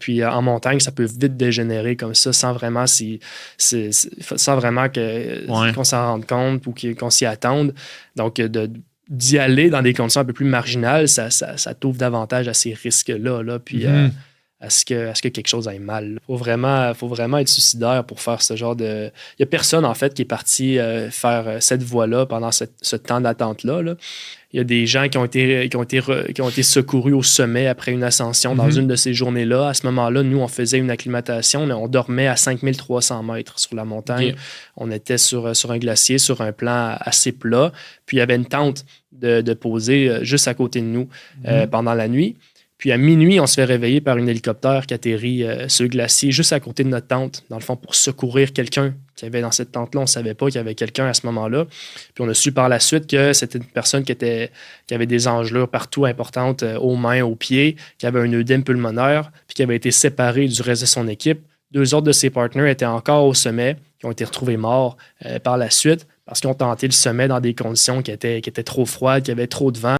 Puis en montagne, ça peut vite dégénérer comme ça sans vraiment, qu'on s'en rende compte ou qu'on s'y attende. Donc, d'y aller dans des conditions un peu plus marginales, ça t'ouvre davantage à ces risques-là. Là, puis à ce que quelque chose aille mal. Il faut vraiment être suicidaire pour faire ce genre de... Il n'y a personne, en fait, qui est parti faire cette voie-là pendant ce temps d'attente-là. Là. Il y a des gens qui ont été secourus au sommet après une ascension dans une de ces journées-là. À ce moment-là, nous, on faisait une acclimatation, mais on dormait à 5300 mètres sur la montagne. Okay. On était sur un glacier, sur un plan assez plat. Puis, il y avait une tente de poser juste à côté de nous pendant la nuit. Puis à minuit, on se fait réveiller par un hélicoptère qui atterrit sur le glacier juste à côté de notre tente, dans le fond, pour secourir quelqu'un qui avait dans cette tente-là. On ne savait pas qu'il y avait quelqu'un à ce moment-là. Puis on a su par la suite que c'était une personne qui avait des engelures partout importantes, aux mains, aux pieds, qui avait un œdème pulmonaire, puis qui avait été séparé du reste de son équipe. 2 autres de ses partenaires étaient encore au sommet, qui ont été retrouvés morts par la suite, parce qu'ils ont tenté le sommet dans des conditions qui étaient trop froides, qu'il y avait trop de vent.